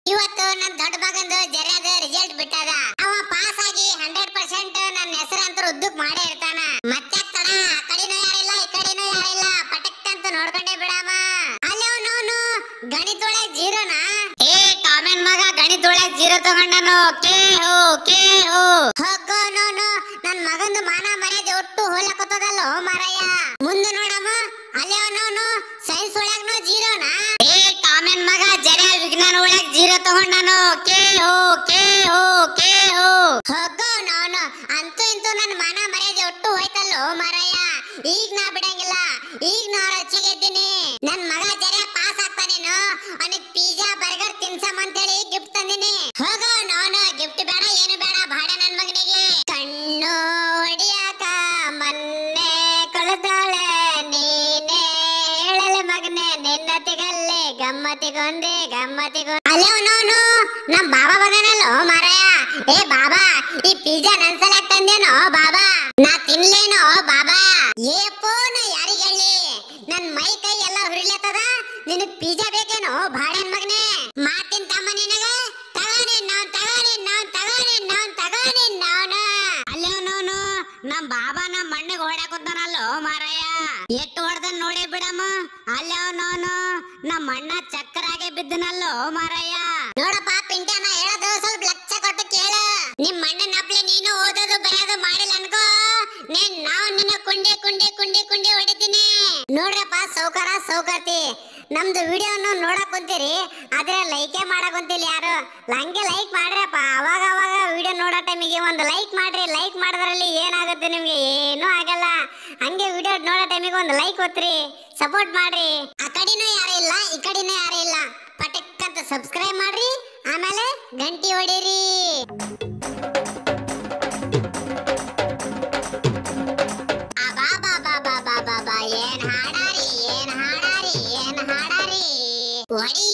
ಇವತ್ತು ನನ್ನ ದೊಡ್ಡ ಮಗಂದು ಜರ್ಯಾದ ರಿಸಲ್ಟ್ ಬಿಟ್ಟದ. ಅವ ಪಾಸ್ ಆಗಿ 100% ನನ್ನ ಹೆಸರಂತ ಉದ್ದಕ್ ಮಾಡೇ ಇರ್ತಾನ. ಮತ್ತೆ ತಡ ಆ ಕಡೆನೂ ಯಾರಿಲ್ಲ ಈ ಕಡೆನೂ ಯಾರಿಲ್ಲ, ಪಟಕ್ ಅಂತ ನೋಡ್ಕೊಂಡೇ ಬಿಡಾಮ. ಅಲ್ಲಿ ಅವನು ಗಣಿತೊಳಗೆ ಜೀರೋನಾ? ಏ ಕಾಮೆಂಟ್ ಮಗ ಗಣಿತೊಳಗೆ ಜೀರೋ ತಗೊಂಡನು. ಹೋಗೋ ನೋನು ನನ್ನ ಮಗಂದು ಮಾನ ಮರ್ಯಾದೆ ಒಟ್ಟು ಹೋಲಕತ್ತದಲ್ಲೋ ಮಾರಯ್ಯ. ಮುಂದೆ ನೋಡಮ್ಮ, ಅಲ್ಲಿ ಅವನು ಸೈನ್ಸ್ ಒಳಗ್ನು ಜೀರೋನಾ? ಏ ಕಾಮೆಂಟ್ ಮಗ ಜರ್ಯಾ ವಿಜ್ಞಾನ ಒಳಗೆ ಜೀರೋ ತಗೊಂಡನು. ಹೋಗೋ ನೋನು ಅಂತೂ ಇಂತೂ ನನ್ನ ಮಾನ ಮರ್ಯಾದೆ ಒಟ್ಟು ಹೋಯ್ತಲ್ಲೋ ಮಾರಯ್ಯ. ಈಗ ನಾ ಬಿಡಂಗಿಲ್ಲ, ಈಗ ನಾ ರಚಿಗೆದ್ದೀನಿ. ನನ್ನ ಮಗ ಜರ್ಯಾ ಪಾಸ್ ಆಗ್ತಾನೇನು, ಅವನಿಗೆ ಪಿಜ್ಜಾ ಬರ್ಗರ್ ತಿನ್ಸಮ್ ಅಂತೇಳಿ ಗಿಫ್ಟ್ ತಂದಿನಿ. ಹೋಗೋ ನೋನು ಗಿಫ್ಟ್ ಬೇಡ ಏನು ಬೇಡ, ಬಾಡ ನನ್ನ ಮಗನಿಗೆ. ಕಣ್ಣು ಹೊಡಿಯಾಕ ಮೊನ್ನೆ ಕೊಳತಾಳೆ ನೀನೆ, ಹೇಳಲೆ ಮಗನೆ ನಿನ್ನತಿಗಲ್ಲೇ ಗಮ್ಮತಿಗೊಂದೆ. ಅಲ್ಲೇ ಅವನು ನಮ್ ಬಾಬಾ ಬಂದನಲ್ಲೋ ಮಾರಾಯ. ಏ ಬಾಬಾ, ಈ ಪಿಜ್ಜಾ ನನ್ ಸಲಕ್ ತಂದೇನೋ ಬಾಬಾ, ನಾ ತಿನ್ಲೇನೋ ಬಾಬಾ? ಏಪೋ ನಾ ಯಾರಿಗೆ ಹೇಳಿ, ನನ್ ಮೈ ಕೈ ಎಲ್ಲ ಹುರಿಲತ್ತದ, ನಿನಗ್ ಪಿಜ್ಜಾ ಬೇಕೇನೋ ಬಾಡನ್ ಮಗನೇ? ಮಾತಿನ ತಮ್ಮ ನಿನಗ ತಗೋನಿ ನಾನು. ಅಲ್ಲೇ ಅವನು ನಮ್ ಬಾಬಾ ನಮ್ಮ ಮಣ್ಣಿಗೆ ಹೊಡ್ಯಾಕುಂತಾನಲ್ಲೋ ಮಾರಾಯ. ಎಟ್ಟು ಹೊಡ್ದನ್ ನೋಡೇ ಬಿಡಮ್ಮ. ಅಲ್ಲೇ ಅವನು ನಮ್ಮ ಅಣ್ಣ ಚಕ್ಕರಾಗೆ ಬಿದ್ದನಲ್ಲೋ ಮಾರಾಯ. ನೋಡಪ್ಪ ಪಿಂಟ್ಯಾನ ಹೇಳೋದು ಸ್ವಲ್ಪ ಲಕ್ಷ ಕೊಟ್ಟು ಕೇಳ. ನಿಮ್ ಅಣ್ಣನ ಅಪ್ಲೆ ನೀನು ಓದೋದು ಬರೆಯೋದು ಮಾಡಿಲ್ಲ ಅನ್ಕೋ, ನಾವು ನಿನ್ನ ಕುಂಡಿ ಹೊಡಿತೀನಿ. ನೋಡ್ರಪ್ಪ ಸೌಕರ್ತಿ, ನಮ್ದು ವಿಡಿಯೋನು ನೋಡಕ್ ಕುಂತೀರಿ, ಆದ್ರೆ ಲೈಕೇ ಮಾಡಕ್ ಕುಂತಿಲ್ಲ ಯಾರು. ಹಂಗೆ ಲೈಕ್ ಮಾಡ್ರಪ್ಪ, ಅವಾಗ ವಿಡಿಯೋ ನೋಡೋ ಟೈಮಿಗೆ ಒಂದು ಲೈಕ್ ಮಾಡ್ರಿ. ಲೈಕ್ ಮಾಡಿದ್ರಲ್ಲಿ ಏನಾಗುತ್ತೆ ನಿಮ್ಗೆ? ಏನೂ ಆಗಲ್ಲ. ಹಂಗೆ ವಿಡಿಯೋ ನೋಡೋ ಟೈಮಿಗೆ ಒಂದು ಲೈಕ್ ಒತ್ರಿ, ಸಪೋರ್ಟ್ ಮಾಡ್ರಿ. ಆ ಕಡೆನೂ ಯಾರು ಇಲ್ಲ ಈ ಕಡೆನೂ ಯಾರು ಇಲ್ಲ, ಪಟಕ್ ಅಂತ ಸಬ್ಸ್ಕ್ರೈಬ್ ಮಾಡ್ರಿ, ಆಮೇಲೆ ಗಂಟಿ ಹೊಡೀರಿ. ಏನ್ ಹಾಡಾರಿ ಹೊಡಿ